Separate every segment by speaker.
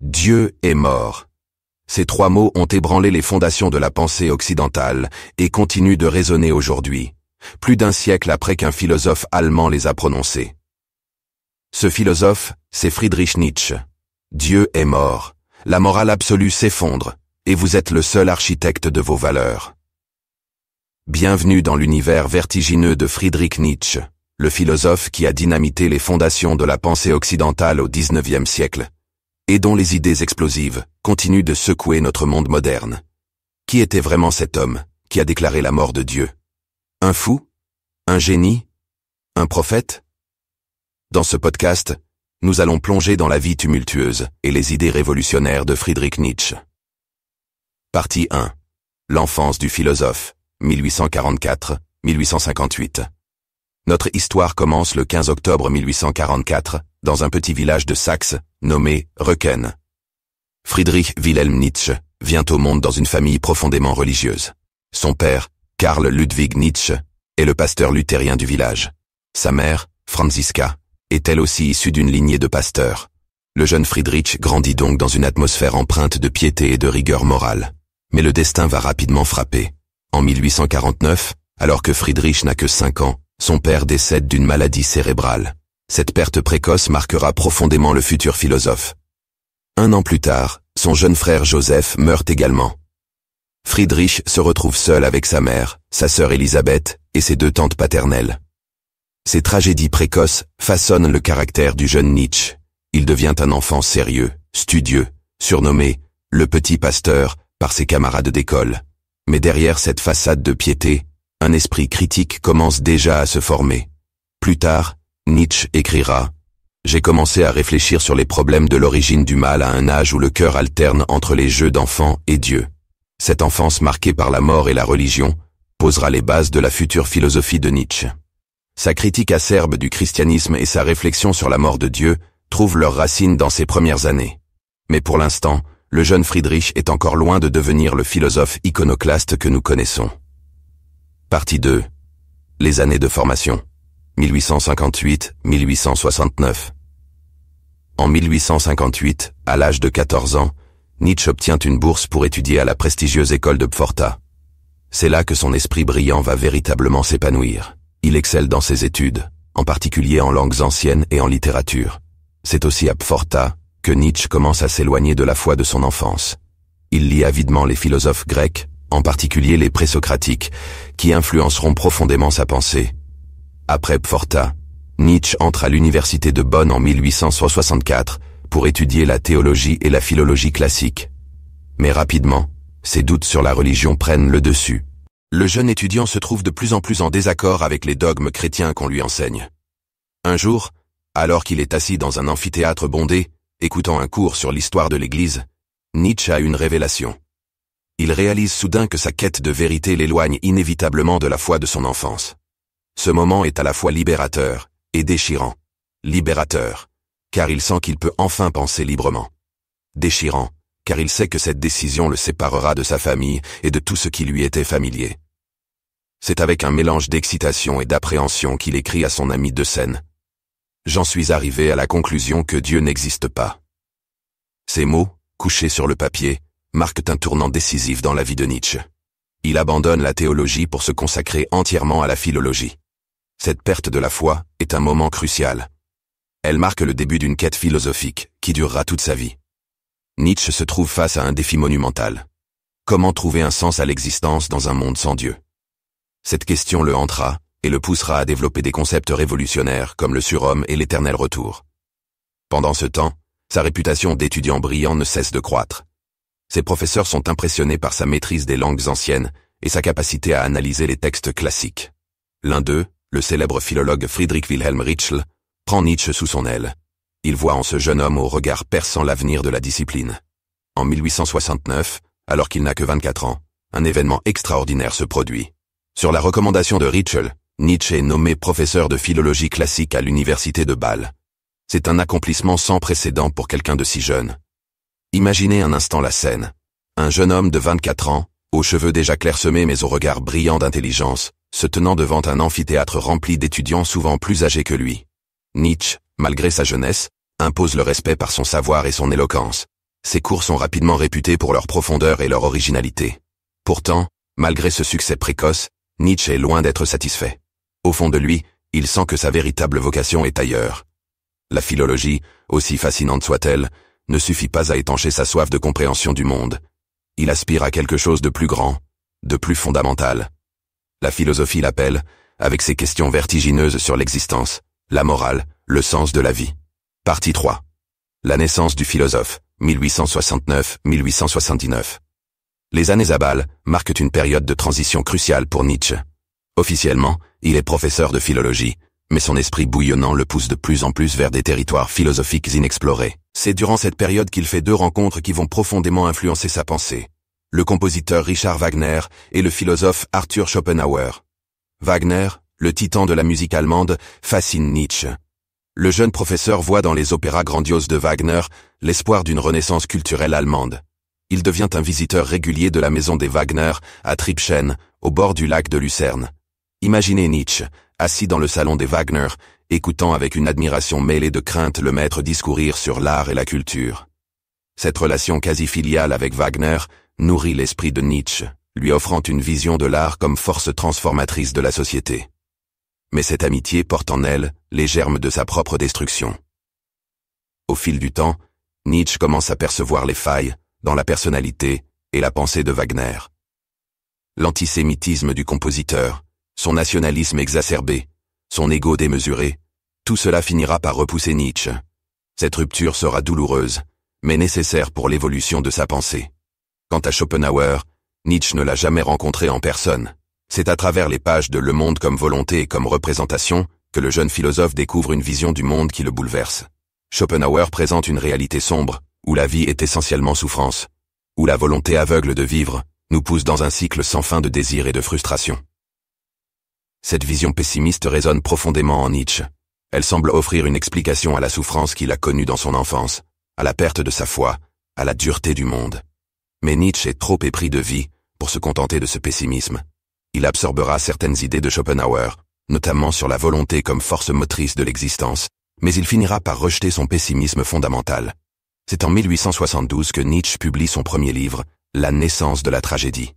Speaker 1: Dieu est mort. Ces trois mots ont ébranlé les fondations de la pensée occidentale et continuent de résonner aujourd'hui, plus d'un siècle après qu'un philosophe allemand les a prononcés. Ce philosophe, c'est Friedrich Nietzsche. Dieu est mort, la morale absolue s'effondre, et vous êtes le seul architecte de vos valeurs. Bienvenue dans l'univers vertigineux de Friedrich Nietzsche, le philosophe qui a dynamité les fondations de la pensée occidentale au XIXe siècle, et dont les idées explosives continuent de secouer notre monde moderne. Qui était vraiment cet homme qui a déclaré la mort de Dieu? Un fou? Un génie? Un prophète? Dans ce podcast, nous allons plonger dans la vie tumultueuse et les idées révolutionnaires de Friedrich Nietzsche. Partie 1. L'enfance du philosophe, 1844-1858. Notre histoire commence le 15 octobre 1844, dans un petit village de Saxe, nommé Röcken. Friedrich Wilhelm Nietzsche vient au monde dans une famille profondément religieuse. Son père, Karl Ludwig Nietzsche, est le pasteur luthérien du village. Sa mère, Franziska, est elle aussi issue d'une lignée de pasteurs. Le jeune Friedrich grandit donc dans une atmosphère empreinte de piété et de rigueur morale. Mais le destin va rapidement frapper. En 1849, alors que Friedrich n'a que 5 ans, son père décède d'une maladie cérébrale. Cette perte précoce marquera profondément le futur philosophe. 1 an plus tard, son jeune frère Joseph meurt également. Friedrich se retrouve seul avec sa mère, sa sœur Elisabeth et ses 2 tantes paternelles. Ces tragédies précoces façonnent le caractère du jeune Nietzsche. Il devient un enfant sérieux, studieux, surnommé « le petit pasteur » par ses camarades d'école. Mais derrière cette façade de piété, un esprit critique commence déjà à se former. Plus tard, Nietzsche écrira « J'ai commencé à réfléchir sur les problèmes de l'origine du mal à un âge où le cœur alterne entre les jeux d'enfant et Dieu. Cette enfance marquée par la mort et la religion posera les bases de la future philosophie de Nietzsche. » Sa critique acerbe du christianisme et sa réflexion sur la mort de Dieu trouvent leurs racines dans ses premières années. Mais pour l'instant, le jeune Friedrich est encore loin de devenir le philosophe iconoclaste que nous connaissons. Partie 2. Les années de formation. 1858-1869. En 1858, à l'âge de 14 ans, Nietzsche obtient une bourse pour étudier à la prestigieuse école de Pforta. C'est là que son esprit brillant va véritablement s'épanouir. Il excelle dans ses études, en particulier en langues anciennes et en littérature. C'est aussi à Pforta que Nietzsche commence à s'éloigner de la foi de son enfance. Il lit avidement les philosophes grecs, en particulier les présocratiques, qui influenceront profondément sa pensée. Après Pforta, Nietzsche entre à l'université de Bonn en 1864 pour étudier la théologie et la philologie classique. Mais rapidement, ses doutes sur la religion prennent le dessus. Le jeune étudiant se trouve de plus en plus en désaccord avec les dogmes chrétiens qu'on lui enseigne. Un jour, alors qu'il est assis dans un amphithéâtre bondé, écoutant un cours sur l'histoire de l'Église, Nietzsche a une révélation. Il réalise soudain que sa quête de vérité l'éloigne inévitablement de la foi de son enfance. Ce moment est à la fois libérateur et déchirant. Libérateur, car il sent qu'il peut enfin penser librement. Déchirant, car il sait que cette décision le séparera de sa famille et de tout ce qui lui était familier. C'est avec un mélange d'excitation et d'appréhension qu'il écrit à son ami de Seine. « J'en suis arrivé à la conclusion que Dieu n'existe pas. » Ces mots, couchés sur le papier, marquent un tournant décisif dans la vie de Nietzsche. Il abandonne la théologie pour se consacrer entièrement à la philologie. Cette perte de la foi est un moment crucial. Elle marque le début d'une quête philosophique qui durera toute sa vie. Nietzsche se trouve face à un défi monumental. Comment trouver un sens à l'existence dans un monde sans Dieu? Cette question le hantera et le poussera à développer des concepts révolutionnaires comme le surhomme et l'éternel retour. Pendant ce temps, sa réputation d'étudiant brillant ne cesse de croître. Ses professeurs sont impressionnés par sa maîtrise des langues anciennes et sa capacité à analyser les textes classiques. L'un d'eux, le célèbre philologue Friedrich Wilhelm Ritschl, prend Nietzsche sous son aile. Il voit en ce jeune homme au regard perçant l'avenir de la discipline. En 1869, alors qu'il n'a que 24 ans, un événement extraordinaire se produit. Sur la recommandation de Ritschl, Nietzsche est nommé professeur de philologie classique à l'université de Bâle. C'est un accomplissement sans précédent pour quelqu'un de si jeune. Imaginez un instant la scène. Un jeune homme de 24 ans, aux cheveux déjà clairsemés mais au regard brillant d'intelligence, se tenant devant un amphithéâtre rempli d'étudiants souvent plus âgés que lui. Nietzsche, malgré sa jeunesse, impose le respect par son savoir et son éloquence. Ses cours sont rapidement réputés pour leur profondeur et leur originalité. Pourtant, malgré ce succès précoce, Nietzsche est loin d'être satisfait. Au fond de lui, il sent que sa véritable vocation est ailleurs. La philologie, aussi fascinante soit-elle, ne suffit pas à étancher sa soif de compréhension du monde. Il aspire à quelque chose de plus grand, de plus fondamental. La philosophie l'appelle, avec ses questions vertigineuses sur l'existence, la morale, le sens de la vie. Partie 3. La naissance du philosophe, 1869-1879. Les années à Bâle marquent une période de transition cruciale pour Nietzsche. Officiellement, il est professeur de philologie, mais son esprit bouillonnant le pousse de plus en plus vers des territoires philosophiques inexplorés. C'est durant cette période qu'il fait deux rencontres qui vont profondément influencer sa pensée. Le compositeur Richard Wagner et le philosophe Arthur Schopenhauer. Wagner, le titan de la musique allemande, fascine Nietzsche. Le jeune professeur voit dans les opéras grandioses de Wagner l'espoir d'une renaissance culturelle allemande. Il devient un visiteur régulier de la maison des Wagner à Tribschen, au bord du lac de Lucerne. Imaginez Nietzsche, assis dans le salon des Wagner, écoutant avec une admiration mêlée de crainte le maître discourir sur l'art et la culture. Cette relation quasi filiale avec Wagner nourrit l'esprit de Nietzsche, lui offrant une vision de l'art comme force transformatrice de la société. Mais cette amitié porte en elle les germes de sa propre destruction. Au fil du temps, Nietzsche commence à percevoir les failles dans la personnalité et la pensée de Wagner. L'antisémitisme du compositeur, son nationalisme exacerbé, son ego démesuré, tout cela finira par repousser Nietzsche. Cette rupture sera douloureuse, mais nécessaire pour l'évolution de sa pensée. Quant à Schopenhauer, Nietzsche ne l'a jamais rencontré en personne. C'est à travers les pages de Le Monde comme volonté et comme représentation que le jeune philosophe découvre une vision du monde qui le bouleverse. Schopenhauer présente une réalité sombre, où la vie est essentiellement souffrance, où la volonté aveugle de vivre nous pousse dans un cycle sans fin de désir et de frustration. Cette vision pessimiste résonne profondément en Nietzsche. Elle semble offrir une explication à la souffrance qu'il a connue dans son enfance, à la perte de sa foi, à la dureté du monde. Mais Nietzsche est trop épris de vie pour se contenter de ce pessimisme. Il absorbera certaines idées de Schopenhauer, notamment sur la volonté comme force motrice de l'existence, mais il finira par rejeter son pessimisme fondamental. C'est en 1872 que Nietzsche publie son premier livre, La naissance de la tragédie.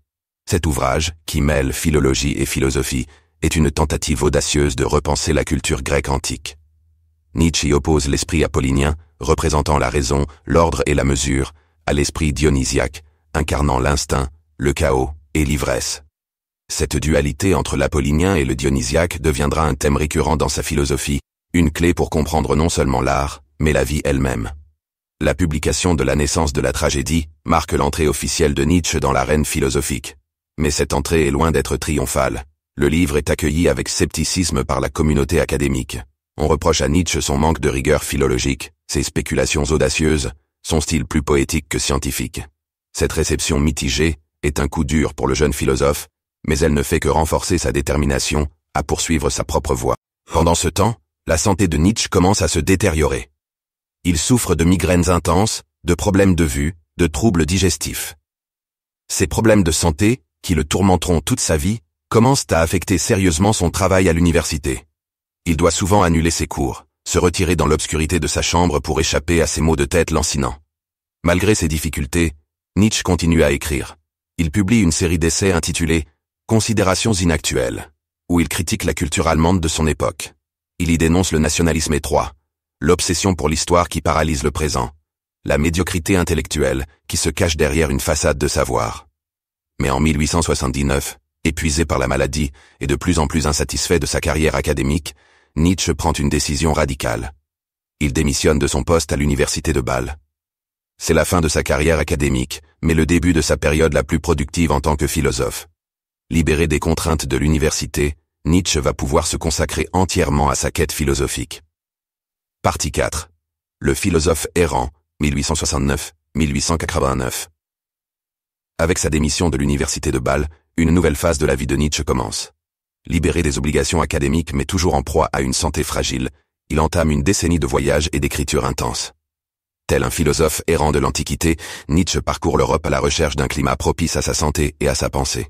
Speaker 1: Cet ouvrage, qui mêle philologie et philosophie, est une tentative audacieuse de repenser la culture grecque antique. Nietzsche y oppose l'esprit apollinien, représentant la raison, l'ordre et la mesure, à l'esprit dionysiaque, incarnant l'instinct, le chaos et l'ivresse. Cette dualité entre l'apollinien et le dionysiaque deviendra un thème récurrent dans sa philosophie, une clé pour comprendre non seulement l'art, mais la vie elle-même. La publication de La naissance de la tragédie marque l'entrée officielle de Nietzsche dans l'arène philosophique. Mais cette entrée est loin d'être triomphale. Le livre est accueilli avec scepticisme par la communauté académique. On reproche à Nietzsche son manque de rigueur philologique, ses spéculations audacieuses, son style plus poétique que scientifique. Cette réception mitigée est un coup dur pour le jeune philosophe, mais elle ne fait que renforcer sa détermination à poursuivre sa propre voie. Pendant ce temps, la santé de Nietzsche commence à se détériorer. Il souffre de migraines intenses, de problèmes de vue, de troubles digestifs. Ces problèmes de santé, qui le tourmenteront toute sa vie, commencent à affecter sérieusement son travail à l'université. Il doit souvent annuler ses cours, se retirer dans l'obscurité de sa chambre pour échapper à ses maux de tête lancinants. Malgré ces difficultés, Nietzsche continue à écrire. Il publie une série d'essais intitulés « Considérations inactuelles », où il critique la culture allemande de son époque. Il y dénonce le nationalisme étroit, l'obsession pour l'histoire qui paralyse le présent, la médiocrité intellectuelle qui se cache derrière une façade de savoir. Mais en 1879, épuisé par la maladie et de plus en plus insatisfait de sa carrière académique, Nietzsche prend une décision radicale. Il démissionne de son poste à l'université de Bâle. C'est la fin de sa carrière académique, mais le début de sa période la plus productive en tant que philosophe. Libéré des contraintes de l'université, Nietzsche va pouvoir se consacrer entièrement à sa quête philosophique. Partie 4. Le philosophe errant, 1869-1889. Avec sa démission de l'université de Bâle, une nouvelle phase de la vie de Nietzsche commence. Libéré des obligations académiques mais toujours en proie à une santé fragile, il entame une décennie de voyages et d'écriture intense. Tel un philosophe errant de l'Antiquité, Nietzsche parcourt l'Europe à la recherche d'un climat propice à sa santé et à sa pensée.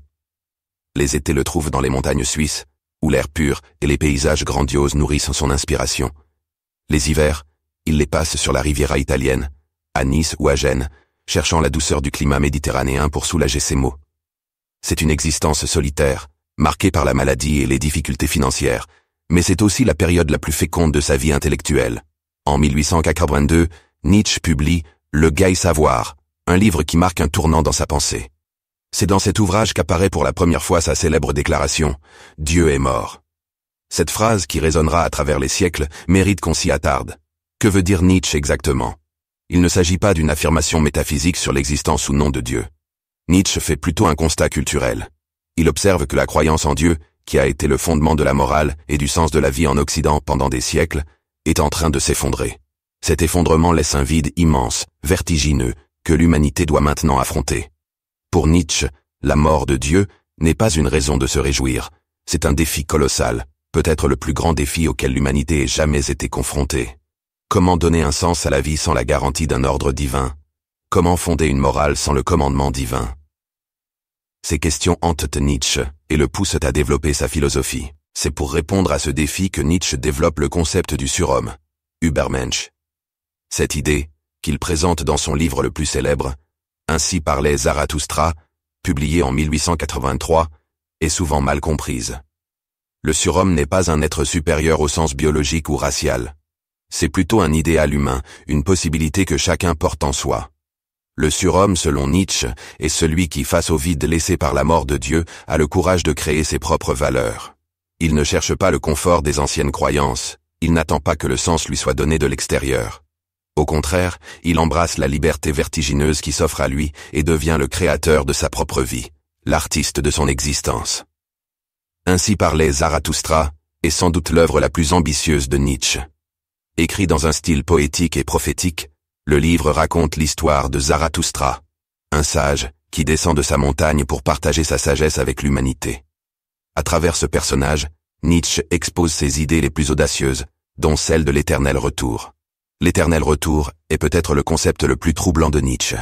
Speaker 1: Les étés le trouvent dans les montagnes suisses, où l'air pur et les paysages grandioses nourrissent son inspiration. Les hivers, il les passe sur la Riviera italienne, à Nice ou à Gênes, cherchant la douceur du climat méditerranéen pour soulager ses maux. C'est une existence solitaire, marquée par la maladie et les difficultés financières, mais c'est aussi la période la plus féconde de sa vie intellectuelle. En 1882, Nietzsche publie « Le Gai Savoir », un livre qui marque un tournant dans sa pensée. C'est dans cet ouvrage qu'apparaît pour la première fois sa célèbre déclaration « Dieu est mort ». Cette phrase, qui résonnera à travers les siècles, mérite qu'on s'y attarde. Que veut dire Nietzsche exactement? Il ne s'agit pas d'une affirmation métaphysique sur l'existence ou non de Dieu. Nietzsche fait plutôt un constat culturel. Il observe que la croyance en Dieu, qui a été le fondement de la morale et du sens de la vie en Occident pendant des siècles, est en train de s'effondrer. Cet effondrement laisse un vide immense, vertigineux, que l'humanité doit maintenant affronter. Pour Nietzsche, la mort de Dieu n'est pas une raison de se réjouir, c'est un défi colossal, peut-être le plus grand défi auquel l'humanité ait jamais été confrontée. Comment donner un sens à la vie sans la garantie d'un ordre divin? Comment fonder une morale sans le commandement divin? Ces questions hantent Nietzsche et le poussent à développer sa philosophie. C'est pour répondre à ce défi que Nietzsche développe le concept du surhomme, Übermensch. Cette idée, qu'il présente dans son livre le plus célèbre, Ainsi parlait Zarathustra, publié en 1883, est souvent mal comprise. Le surhomme n'est pas un être supérieur au sens biologique ou racial. C'est plutôt un idéal humain, une possibilité que chacun porte en soi. Le surhomme, selon Nietzsche, est celui qui, face au vide laissé par la mort de Dieu, a le courage de créer ses propres valeurs. Il ne cherche pas le confort des anciennes croyances, il n'attend pas que le sens lui soit donné de l'extérieur. Au contraire, il embrasse la liberté vertigineuse qui s'offre à lui et devient le créateur de sa propre vie, l'artiste de son existence. Ainsi parlait Zarathustra, est sans doute l'œuvre la plus ambitieuse de Nietzsche. Écrit dans un style poétique et prophétique, le livre raconte l'histoire de Zarathustra, un sage qui descend de sa montagne pour partager sa sagesse avec l'humanité. À travers ce personnage, Nietzsche expose ses idées les plus audacieuses, dont celle de l'éternel retour. L'éternel retour est peut-être le concept le plus troublant de Nietzsche.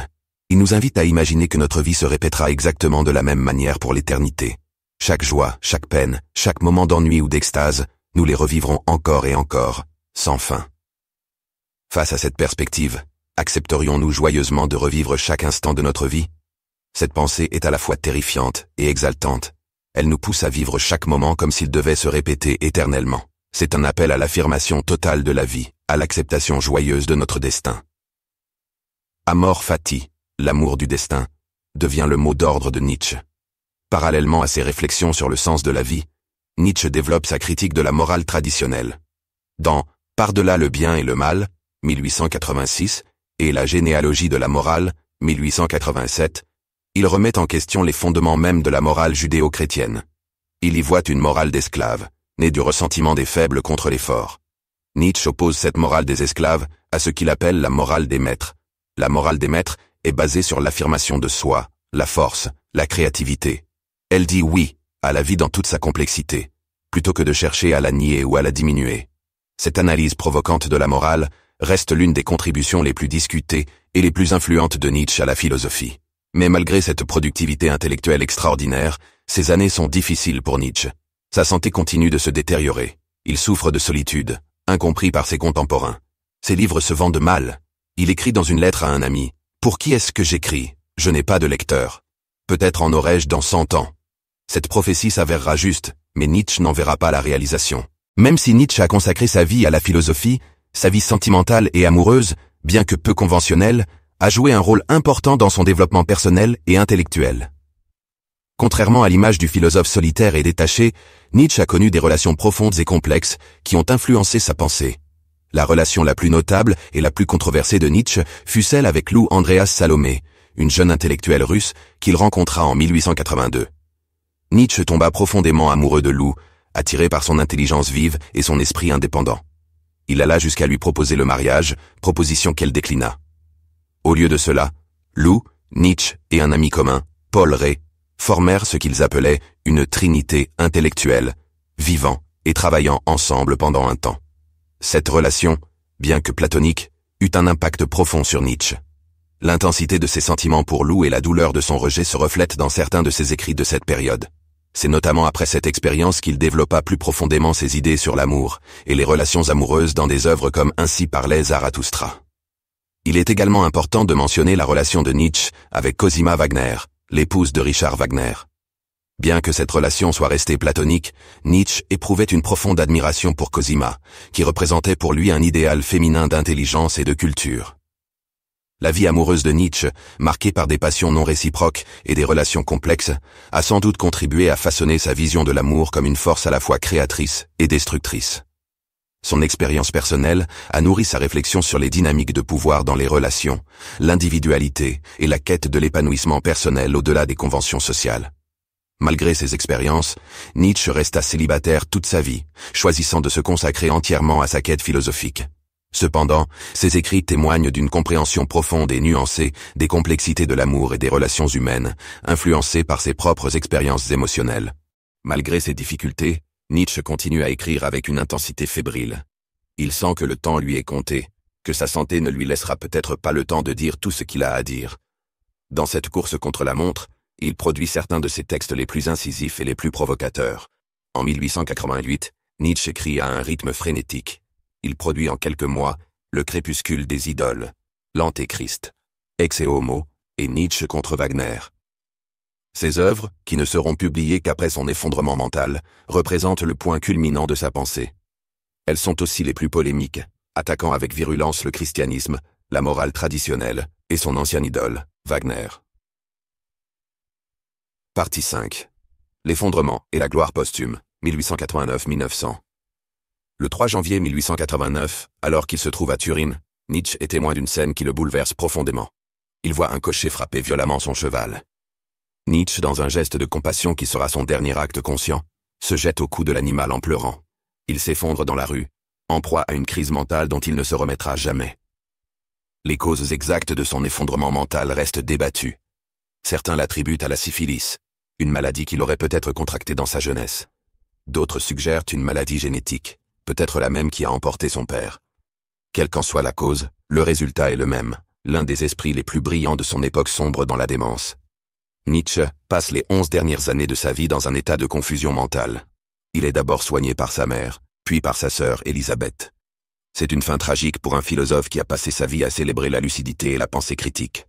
Speaker 1: Il nous invite à imaginer que notre vie se répétera exactement de la même manière pour l'éternité. Chaque joie, chaque peine, chaque moment d'ennui ou d'extase, nous les revivrons encore et encore, sans fin. Face à cette perspective, accepterions-nous joyeusement de revivre chaque instant de notre vie? Cette pensée est à la fois terrifiante et exaltante. Elle nous pousse à vivre chaque moment comme s'il devait se répéter éternellement. C'est un appel à l'affirmation totale de la vie, à l'acceptation joyeuse de notre destin. Amor fati, l'amour du destin, devient le mot d'ordre de Nietzsche. Parallèlement à ses réflexions sur le sens de la vie, Nietzsche développe sa critique de la morale traditionnelle. Dans Par-delà le bien et le mal, 1886, et La généalogie de la morale, 1887, il remet en question les fondements mêmes de la morale judéo-chrétienne. Il y voit une morale d'esclave, née du ressentiment des faibles contre les forts. Nietzsche oppose cette morale des esclaves à ce qu'il appelle la morale des maîtres. La morale des maîtres est basée sur l'affirmation de soi, la force, la créativité. Elle dit oui à la vie dans toute sa complexité, plutôt que de chercher à la nier ou à la diminuer. Cette analyse provocante de la morale reste l'une des contributions les plus discutées et les plus influentes de Nietzsche à la philosophie. Mais malgré cette productivité intellectuelle extraordinaire, ces années sont difficiles pour Nietzsche. Sa santé continue de se détériorer. Il souffre de solitude, incompris par ses contemporains. Ses livres se vendent mal. Il écrit dans une lettre à un ami « Pour qui est-ce que j'écris? Je n'ai pas de lecteur. Peut-être en aurai-je dans 100 ans. » Cette prophétie s'avérera juste, mais Nietzsche n'en verra pas la réalisation. Même si Nietzsche a consacré sa vie à la philosophie, sa vie sentimentale et amoureuse, bien que peu conventionnelle, a joué un rôle important dans son développement personnel et intellectuel. Contrairement à l'image du philosophe solitaire et détaché, Nietzsche a connu des relations profondes et complexes qui ont influencé sa pensée. La relation la plus notable et la plus controversée de Nietzsche fut celle avec Lou Andreas Salomé, une jeune intellectuelle russe qu'il rencontra en 1882. Nietzsche tomba profondément amoureux de Lou, attiré par son intelligence vive et son esprit indépendant. Il alla jusqu'à lui proposer le mariage, proposition qu'elle déclina. Au lieu de cela, Lou, Nietzsche et un ami commun, Paul Rée, formèrent ce qu'ils appelaient une trinité intellectuelle, vivant et travaillant ensemble pendant un temps. Cette relation, bien que platonique, eut un impact profond sur Nietzsche. L'intensité de ses sentiments pour Lou et la douleur de son rejet se reflètent dans certains de ses écrits de cette période. C'est notamment après cette expérience qu'il développa plus profondément ses idées sur l'amour et les relations amoureuses dans des œuvres comme Ainsi parlait Zarathustra. Il est également important de mentionner la relation de Nietzsche avec Cosima Wagner, l'épouse de Richard Wagner. Bien que cette relation soit restée platonique, Nietzsche éprouvait une profonde admiration pour Cosima, qui représentait pour lui un idéal féminin d'intelligence et de culture. La vie amoureuse de Nietzsche, marquée par des passions non réciproques et des relations complexes, a sans doute contribué à façonner sa vision de l'amour comme une force à la fois créatrice et destructrice. Son expérience personnelle a nourri sa réflexion sur les dynamiques de pouvoir dans les relations, l'individualité et la quête de l'épanouissement personnel au-delà des conventions sociales. Malgré ces expériences, Nietzsche resta célibataire toute sa vie, choisissant de se consacrer entièrement à sa quête philosophique. Cependant, ses écrits témoignent d'une compréhension profonde et nuancée des complexités de l'amour et des relations humaines, influencées par ses propres expériences émotionnelles. Malgré ces difficultés, Nietzsche continue à écrire avec une intensité fébrile. Il sent que le temps lui est compté, que sa santé ne lui laissera peut-être pas le temps de dire tout ce qu'il a à dire. Dans cette course contre la montre, il produit certains de ses textes les plus incisifs et les plus provocateurs. En 1888, Nietzsche écrit à un rythme frénétique. Il produit en quelques mois Le crépuscule des idoles, L'Antéchrist, Ex et Homo et Nietzsche contre Wagner. Ces œuvres, qui ne seront publiées qu'après son effondrement mental, représentent le point culminant de sa pensée. Elles sont aussi les plus polémiques, attaquant avec virulence le christianisme, la morale traditionnelle et son ancienne idole, Wagner. Partie 5. L'effondrement et la gloire posthume, 1889-1900. Le 3 janvier 1889, alors qu'il se trouve à Turin, Nietzsche est témoin d'une scène qui le bouleverse profondément. Il voit un cocher frapper violemment son cheval. Nietzsche, dans un geste de compassion qui sera son dernier acte conscient, se jette au cou de l'animal en pleurant. Il s'effondre dans la rue, en proie à une crise mentale dont il ne se remettra jamais. Les causes exactes de son effondrement mental restent débattues. Certains l'attribuent à la syphilis, une maladie qu'il aurait peut-être contractée dans sa jeunesse. D'autres suggèrent une maladie génétique, peut-être la même qui a emporté son père. Quelle qu'en soit la cause, le résultat est le même, l'un des esprits les plus brillants de son époque sombre dans la démence. Nietzsche passe les 11 dernières années de sa vie dans un état de confusion mentale. Il est d'abord soigné par sa mère, puis par sa sœur Élisabeth. C'est une fin tragique pour un philosophe qui a passé sa vie à célébrer la lucidité et la pensée critique.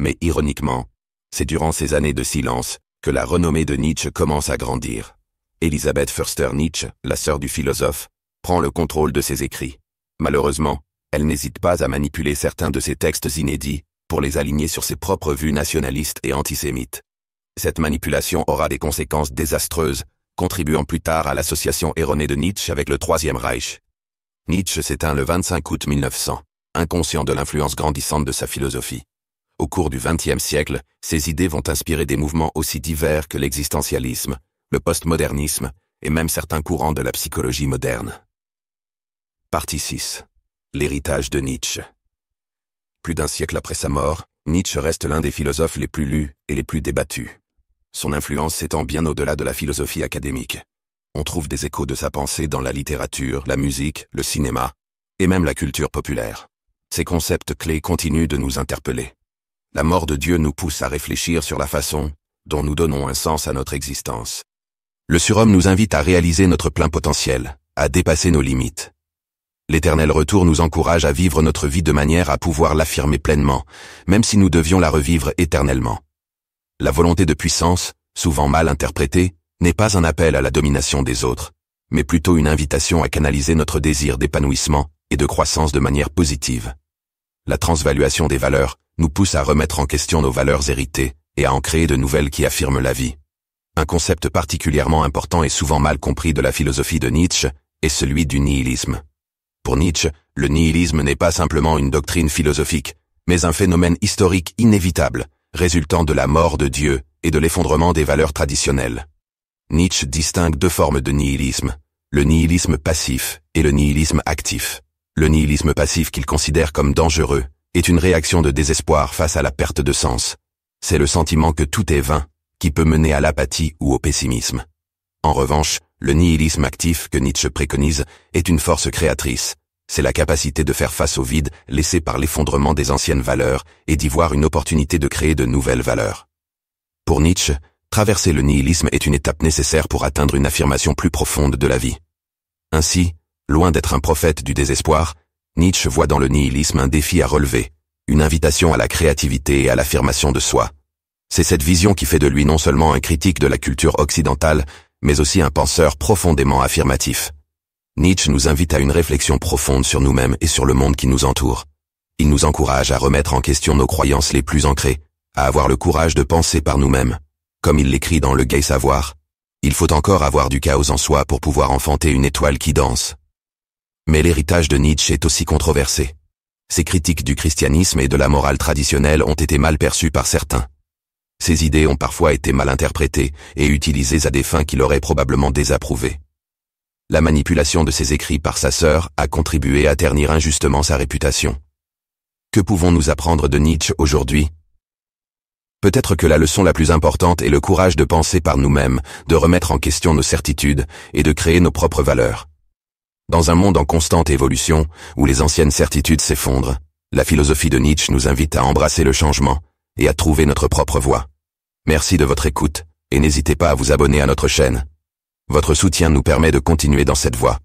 Speaker 1: Mais ironiquement, c'est durant ces années de silence que la renommée de Nietzsche commence à grandir. Elisabeth Förster-Nietzsche, la sœur du philosophe, prend le contrôle de ses écrits. Malheureusement, elle n'hésite pas à manipuler certains de ses textes inédits pour les aligner sur ses propres vues nationalistes et antisémites. Cette manipulation aura des conséquences désastreuses, contribuant plus tard à l'association erronée de Nietzsche avec le Troisième Reich. Nietzsche s'éteint le 25 août 1900, inconscient de l'influence grandissante de sa philosophie. Au cours du XXe siècle, ses idées vont inspirer des mouvements aussi divers que l'existentialisme, le postmodernisme et même certains courants de la psychologie moderne. Partie 6. L'héritage de Nietzsche. Plus d'un siècle après sa mort, Nietzsche reste l'un des philosophes les plus lus et les plus débattus. Son influence s'étend bien au-delà de la philosophie académique. On trouve des échos de sa pensée dans la littérature, la musique, le cinéma, et même la culture populaire. Ces concepts clés continuent de nous interpeller. La mort de Dieu nous pousse à réfléchir sur la façon dont nous donnons un sens à notre existence. Le surhomme nous invite à réaliser notre plein potentiel, à dépasser nos limites. L'éternel retour nous encourage à vivre notre vie de manière à pouvoir l'affirmer pleinement, même si nous devions la revivre éternellement. La volonté de puissance, souvent mal interprétée, n'est pas un appel à la domination des autres, mais plutôt une invitation à canaliser notre désir d'épanouissement et de croissance de manière positive. La transvaluation des valeurs nous pousse à remettre en question nos valeurs héritées et à en créer de nouvelles qui affirment la vie. Un concept particulièrement important et souvent mal compris de la philosophie de Nietzsche est celui du nihilisme. Pour Nietzsche, le nihilisme n'est pas simplement une doctrine philosophique, mais un phénomène historique inévitable, résultant de la mort de Dieu et de l'effondrement des valeurs traditionnelles. Nietzsche distingue deux formes de nihilisme, le nihilisme passif et le nihilisme actif. Le nihilisme passif qu'il considère comme dangereux est une réaction de désespoir face à la perte de sens. C'est le sentiment que tout est vain, qui peut mener à l'apathie ou au pessimisme. En revanche, le nihilisme actif que Nietzsche préconise est une force créatrice. C'est la capacité de faire face au vide laissé par l'effondrement des anciennes valeurs et d'y voir une opportunité de créer de nouvelles valeurs. Pour Nietzsche, traverser le nihilisme est une étape nécessaire pour atteindre une affirmation plus profonde de la vie. Ainsi, loin d'être un prophète du désespoir, Nietzsche nous invite à réaliser notre plein potentiel, à dépasser nos limites. Le surhomme nous invite à réaliser notre plein potentiel, même si nous devions la revivre éternellement. Partie 7. L'héritage de Nietzsche. Nietzsche voit dans le nihilisme un défi à relever, une invitation à la créativité et à l'affirmation de soi. C'est cette vision qui fait de lui non seulement un critique de la culture occidentale, mais aussi un penseur profondément affirmatif. Nietzsche nous invite à une réflexion profonde sur nous-mêmes et sur le monde qui nous entoure. Il nous encourage à remettre en question nos croyances les plus ancrées, à avoir le courage de penser par nous-mêmes. Comme il l'écrit dans Le Gai Savoir, il faut encore avoir du chaos en soi pour pouvoir enfanter une étoile qui danse. Mais l'héritage de Nietzsche est aussi controversé. Ses critiques du christianisme et de la morale traditionnelle ont été mal perçues par certains. Ses idées ont parfois été mal interprétées et utilisées à des fins qu'il aurait probablement désapprouvées. La manipulation de ses écrits par sa sœur a contribué à ternir injustement sa réputation. Que pouvons-nous apprendre de Nietzsche aujourd'hui? Peut-être que la leçon la plus importante est le courage de penser par nous-mêmes, de remettre en question nos certitudes et de créer nos propres valeurs. Dans un monde en constante évolution, où les anciennes certitudes s'effondrent, la philosophie de Nietzsche nous invite à embrasser le changement et à trouver notre propre voie. Merci de votre écoute, et n'hésitez pas à vous abonner à notre chaîne. Votre soutien nous permet de continuer dans cette voie.